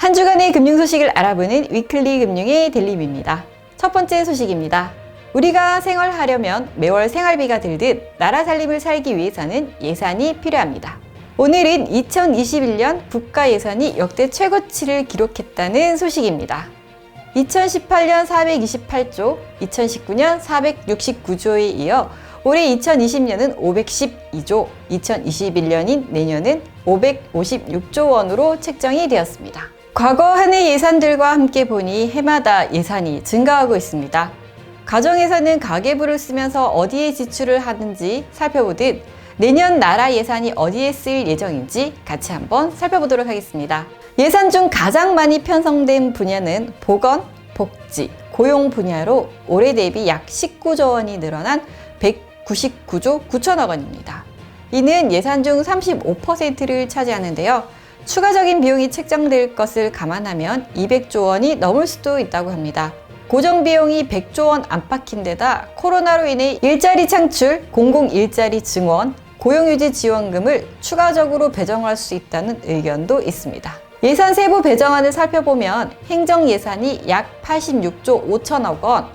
한 주간의 금융 소식을 알아보는 위클리 금융의 델림입니다. 첫 번째 소식입니다. 우리가 생활하려면 매월 생활비가 들듯 나라 살림을 살기 위해서는 예산이 필요합니다. 오늘은 2021년 국가 예산이 역대 최고치를 기록했다는 소식입니다. 2018년 428조, 2019년 469조에 이어 올해 2020년은 512조, 2021년인 내년은 556조 원으로 책정이 되었습니다. 과거 한 해 예산들과 함께 보니 해마다 예산이 증가하고 있습니다. 가정에서는 가계부를 쓰면서 어디에 지출을 하는지 살펴보듯 내년 나라 예산이 어디에 쓰일 예정인지 같이 한번 살펴보도록 하겠습니다. 예산 중 가장 많이 편성된 분야는 보건, 복지, 고용 분야로 올해 대비 약 19조 원이 늘어난 199조 9천억 원입니다. 이는 예산 중 35%를 차지하는데요. 추가적인 비용이 책정될 것을 감안하면 200조 원이 넘을 수도 있다고 합니다. 고정 비용이 100조 원 안팎인 데다 코로나로 인해 일자리 창출, 공공일자리 증원, 고용유지 지원금을 추가적으로 배정할 수 있다는 의견도 있습니다. 예산 세부 배정안을 살펴보면 행정 예산이 약 86조 5천억 원,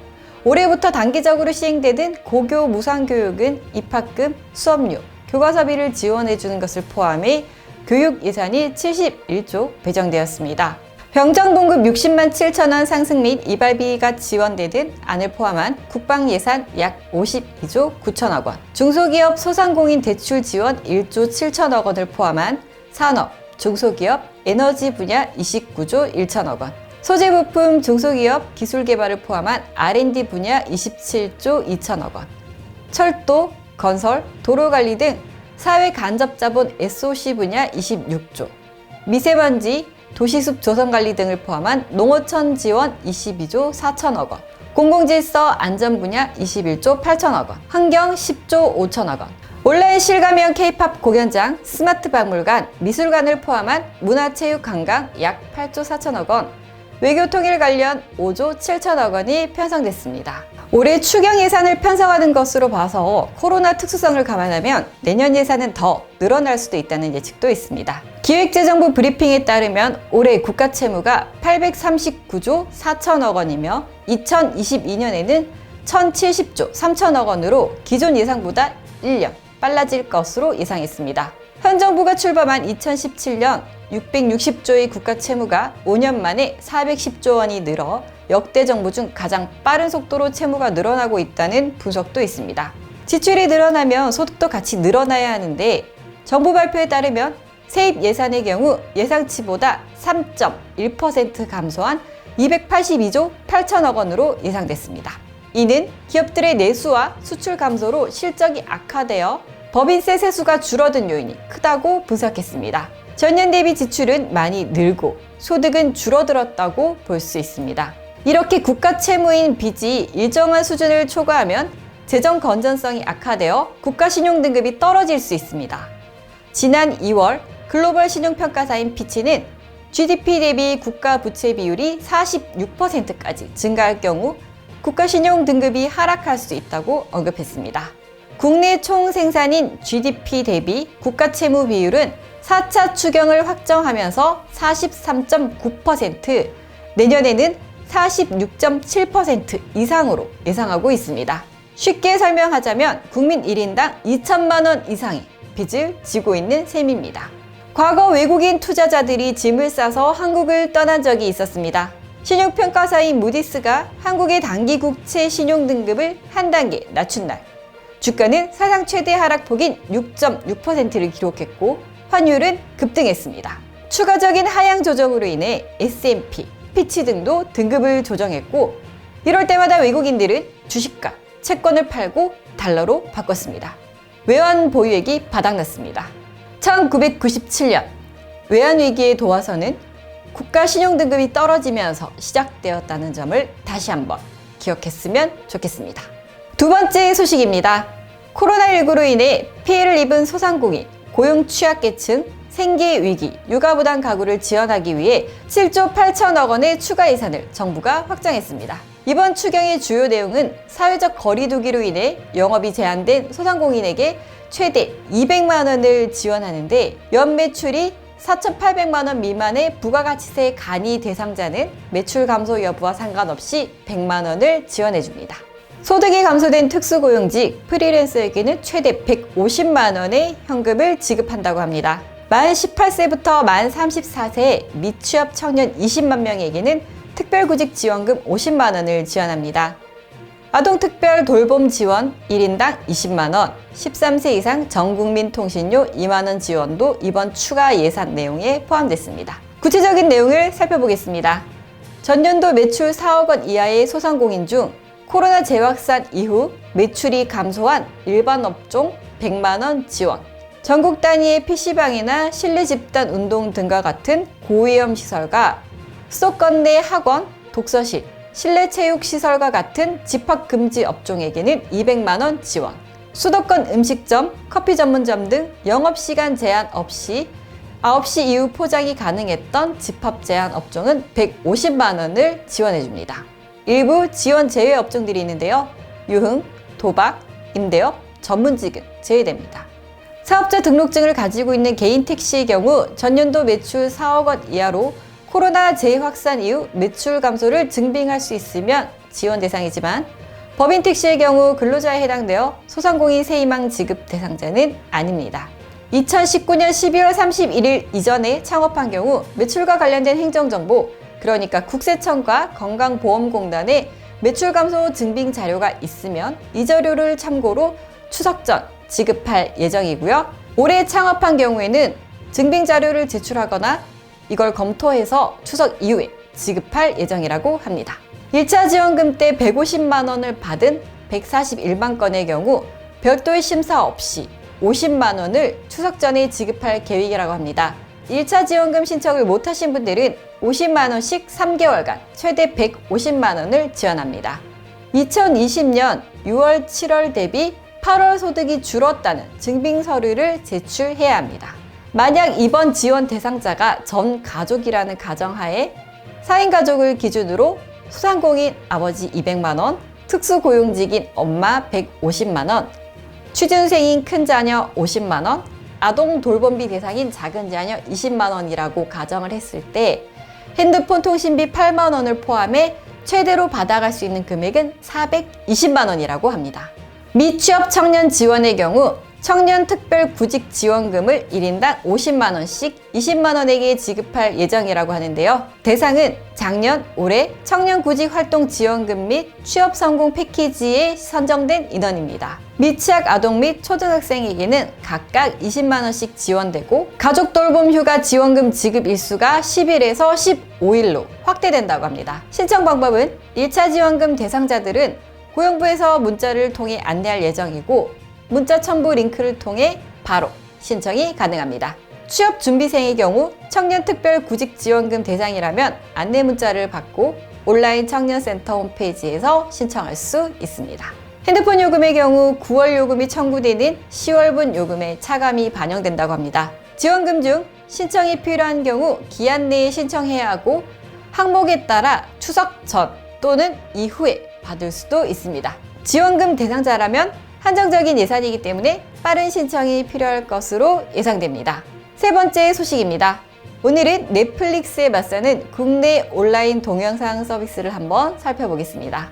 올해부터 단기적으로 시행되는 고교 무상교육은 입학금, 수업료, 교과서비를 지원해주는 것을 포함해 교육 예산이 71조 배정되었습니다. 병정 봉급 60만 7천 원 상승 및 이발비가 지원되는 안을 포함한 국방 예산 약 52조 9천억 원, 중소기업 소상공인 대출 지원 1조 7천억 원을 포함한 산업, 중소기업, 에너지 분야 29조 1천억 원, 소재부품 중소기업 기술개발을 포함한 R&D 분야 27조 2천억 원, 철도, 건설, 도로관리 등 사회간접자본 SOC 분야 26조, 미세먼지, 도시숲 조성관리 등을 포함한 농어촌 지원 22조 4천억 원, 공공질서 안전 분야 21조 8천억 원, 환경 10조 5천억 원, 온라인 실감형 K-팝 공연장, 스마트 박물관, 미술관을 포함한 문화체육관광 약 8조 4천억 원, 외교통일 관련 5조 7천억 원이 편성됐습니다. 올해 추경 예산을 편성하는 것으로 봐서 코로나 특수성을 감안하면 내년 예산은 더 늘어날 수도 있다는 예측도 있습니다. 기획재정부 브리핑에 따르면 올해 국가 채무가 839조 4천억 원이며 2022년에는 1070조 3천억 원으로 기존 예상보다 1년 빨라질 것으로 예상했습니다. 현 정부가 출범한 2017년 660조의 국가 채무가 5년 만에 410조 원이 늘어 역대 정부 중 가장 빠른 속도로 채무가 늘어나고 있다는 분석도 있습니다. 지출이 늘어나면 소득도 같이 늘어나야 하는데 정부 발표에 따르면 세입 예산의 경우 예상치보다 3.1% 감소한 282조 8천억 원으로 예상됐습니다. 이는 기업들의 내수와 수출 감소로 실적이 악화되어 법인세 세수가 줄어든 요인이 크다고 분석했습니다. 전년 대비 지출은 많이 늘고 소득은 줄어들었다고 볼 수 있습니다. 이렇게 국가 채무인 빚이 일정한 수준을 초과하면 재정 건전성이 악화되어 국가 신용 등급이 떨어질 수 있습니다. 지난 2월 글로벌 신용평가사인 피치는 GDP 대비 국가 부채 비율이 46%까지 증가할 경우 국가 신용 등급이 하락할 수 있다고 언급했습니다. 국내 총 생산인 GDP 대비 국가 채무 비율은 4차 추경을 확정하면서 43.9%, 내년에는 46.7% 이상으로 예상하고 있습니다. 쉽게 설명하자면 국민 1인당 2천만 원 이상의 빚을 지고 있는 셈입니다. 과거 외국인 투자자들이 짐을 싸서 한국을 떠난 적이 있었습니다. 신용평가사인 무디스가 한국의 단기 국채 신용 등급을 한 단계 낮춘 날, 주가는 사상 최대 하락폭인 6.6%를 기록했고 환율은 급등했습니다. 추가적인 하향 조정으로 인해 S&P, 피치 등도 등급을 조정했고 이럴 때마다 외국인들은 주식과 채권을 팔고 달러로 바꿨습니다. 외환 보유액이 바닥났습니다. 1997년 외환위기의 도화선은 국가 신용등급이 떨어지면서 시작되었다는 점을 다시 한번 기억했으면 좋겠습니다. 두 번째 소식입니다. 코로나19로 인해 피해를 입은 소상공인, 고용 취약계층, 생계위기, 육아부담 가구를 지원하기 위해 7조 8천억 원의 추가 예산을 정부가 확정했습니다. 이번 추경의 주요 내용은 사회적 거리 두기로 인해 영업이 제한된 소상공인에게 최대 200만 원을 지원하는데 연 매출이 4,800만 원 미만의 부가가치세 간이 대상자는 매출 감소 여부와 상관없이 100만 원을 지원해 줍니다. 소득이 감소된 특수고용직 프리랜서에게는 최대 150만 원의 현금을 지급한다고 합니다. 만 18세부터 만 34세 미취업 청년 20만 명에게는 특별구직 지원금 50만 원을 지원합니다. 아동특별 돌봄 지원 1인당 20만 원, 13세 이상 전국민 통신료 2만 원 지원도 이번 추가 예산 내용에 포함됐습니다. 구체적인 내용을 살펴보겠습니다. 전년도 매출 4억 원 이하의 소상공인 중 코로나 재확산 이후 매출이 감소한 일반 업종 100만 원 지원, 전국 단위의 PC방이나 실내 집단 운동 등과 같은 고위험 시설과 수도권 내 학원, 독서실, 실내 체육 시설과 같은 집합 금지 업종에게는 200만 원 지원, 수도권 음식점, 커피 전문점 등 영업시간 제한 없이 9시 이후 포장이 가능했던 집합 제한 업종은 150만 원을 지원해 줍니다. 일부 지원 제외 업종들이 있는데요. 유흥, 도박, 임대업, 전문직은 제외됩니다. 사업자 등록증을 가지고 있는 개인 택시의 경우 전년도 매출 4억 원 이하로 코로나 재확산 이후 매출 감소를 증빙할 수 있으면 지원 대상이지만 법인 택시의 경우 근로자에 해당되어 소상공인 세희망 지급 대상자는 아닙니다. 2019년 12월 31일 이전에 창업한 경우 매출과 관련된 행정정보, 그러니까 국세청과 건강보험공단에 매출 감소 증빙 자료가 있으면 이 자료를 참고로 추석 전 지급할 예정이고요. 올해 창업한 경우에는 증빙 자료를 제출하거나 이걸 검토해서 추석 이후에 지급할 예정이라고 합니다. 1차 지원금 때 150만 원을 받은 141만 건의 경우 별도의 심사 없이 50만 원을 추석 전에 지급할 계획이라고 합니다. 1차 지원금 신청을 못하신 분들은 50만 원씩 3개월간 최대 150만 원을 지원합니다. 2020년 6월, 7월 대비 8월 소득이 줄었다는 증빙 서류를 제출해야 합니다. 만약 이번 지원 대상자가 전 가족이라는 가정하에 4인 가족을 기준으로 소상공인 아버지 200만 원, 특수고용직인 엄마 150만 원, 취준생인 큰 자녀 50만 원, 아동 돌봄비 대상인 작은 자녀 20만 원이라고 가정을 했을 때 핸드폰 통신비 8만 원을 포함해 최대로 받아갈 수 있는 금액은 420만 원이라고 합니다. 미취업 청년 지원의 경우 청년 특별 구직 지원금을 1인당 50만 원씩 20만 원에게 지급할 예정이라고 하는데요. 대상은 작년, 올해 청년 구직 활동 지원금 및 취업 성공 패키지에 선정된 인원입니다. 미취학 아동 및 초등학생에게는 각각 20만 원씩 지원되고 가족 돌봄 휴가 지원금 지급 일수가 10일에서 15일로 확대된다고 합니다. 신청 방법은 1차 지원금 대상자들은 고용부에서 문자를 통해 안내할 예정이고 문자 첨부 링크를 통해 바로 신청이 가능합니다. 취업 준비생의 경우 청년 특별 구직 지원금 대상이라면 안내 문자를 받고 온라인 청년센터 홈페이지에서 신청할 수 있습니다. 핸드폰 요금의 경우 9월 요금이 청구되는 10월분 요금에 차감이 반영된다고 합니다. 지원금 중 신청이 필요한 경우 기한 내에 신청해야 하고 항목에 따라 추석 전 또는 이후에 받을 수도 있습니다. 지원금 대상자라면 한정적인 예산이기 때문에 빠른 신청이 필요할 것으로 예상됩니다. 세 번째 소식입니다. 오늘은 넷플릭스에 맞서는 국내 온라인 동영상 서비스를 한번 살펴보겠습니다.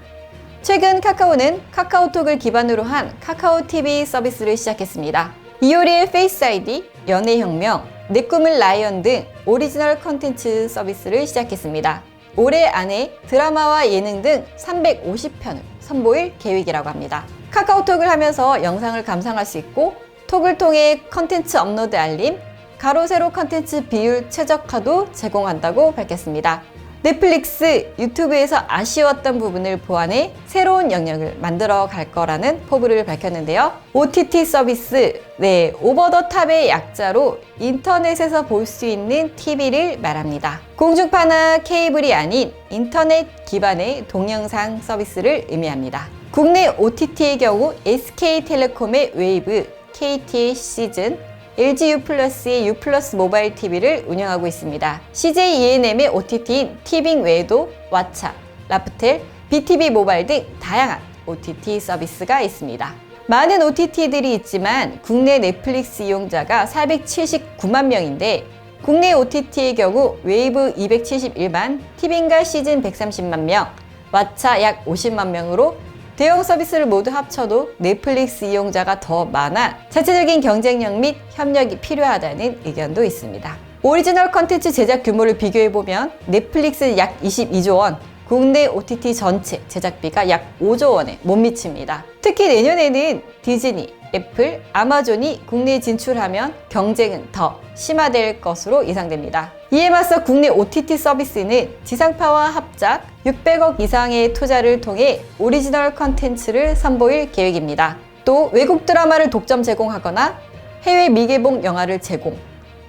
최근 카카오는 카카오톡을 기반으로 한 카카오 TV 서비스를 시작했습니다. 이효리의 페이스 아이디, 연애혁명, 내 꿈을 라이언 등 오리지널 컨텐츠 서비스를 시작했습니다. 올해 안에 드라마와 예능 등 350편을 선보일 계획이라고 합니다. 카카오톡을 하면서 영상을 감상할 수 있고 톡을 통해 컨텐츠 업로드 알림, 가로 세로 컨텐츠 비율 최적화도 제공한다고 밝혔습니다. 넷플릭스, 유튜브에서 아쉬웠던 부분을 보완해 새로운 영역을 만들어 갈 거라는 포부를 밝혔는데요. OTT 서비스, 오버 더 탑의 약자로 인터넷에서 볼 수 있는 TV를 말합니다. 공중파나 케이블이 아닌 인터넷 기반의 동영상 서비스를 의미합니다. 국내 OTT의 경우 SK텔레콤의 웨이브, KT의 시즌, LG U+의 U+ 모바일 TV를 운영하고 있습니다. CJ ENM의 OTT인 티빙 외에도 왓챠, 라프텔, BTV 모바일 등 다양한 OTT 서비스가 있습니다. 많은 OTT들이 있지만 국내 넷플릭스 이용자가 479만 명인데 국내 OTT의 경우 웨이브 271만, 티빙가 시즌 130만 명, 왓챠 약 50만 명으로 대형 서비스를 모두 합쳐도 넷플릭스 이용자가 더 많아 자체적인 경쟁력 및 협력이 필요하다는 의견도 있습니다. 오리지널 컨텐츠 제작 규모를 비교해보면 넷플릭스 약 22조 원, 국내 OTT 전체 제작비가 약 5조 원에 못 미칩니다. 특히 내년에는 디즈니, 애플, 아마존이 국내에 진출하면 경쟁은 더 심화될 것으로 예상됩니다. 이에 맞서 국내 OTT 서비스는 지상파와 합작 600억 이상의 투자를 통해 오리지널 컨텐츠를 선보일 계획입니다. 또 외국 드라마를 독점 제공하거나 해외 미개봉 영화를 제공,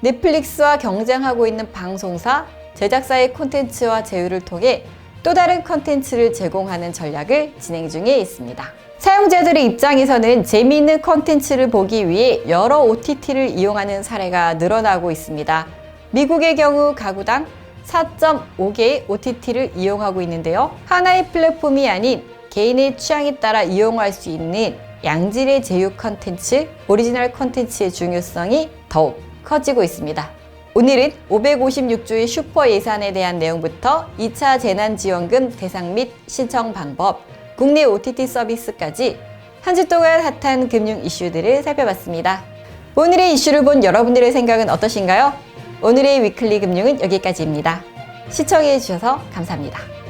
넷플릭스와 경쟁하고 있는 방송사, 제작사의 콘텐츠와 제휴를 통해 또 다른 콘텐츠를 제공하는 전략을 진행 중에 있습니다. 사용자들의 입장에서는 재미있는 콘텐츠를 보기 위해 여러 OTT를 이용하는 사례가 늘어나고 있습니다. 미국의 경우 가구당 4.5개의 OTT를 이용하고 있는데요. 하나의 플랫폼이 아닌 개인의 취향에 따라 이용할 수 있는 양질의 제휴 콘텐츠, 오리지널 콘텐츠의 중요성이 더욱 커지고 있습니다. 오늘은 556조의 슈퍼 예산에 대한 내용부터 2차 재난지원금 대상 및 신청 방법, 국내 OTT 서비스까지 한 주 동안 핫한 금융 이슈들을 살펴봤습니다. 오늘의 이슈를 본 여러분들의 생각은 어떠신가요? 오늘의 위클리 금융은 여기까지입니다. 시청해 주셔서 감사합니다.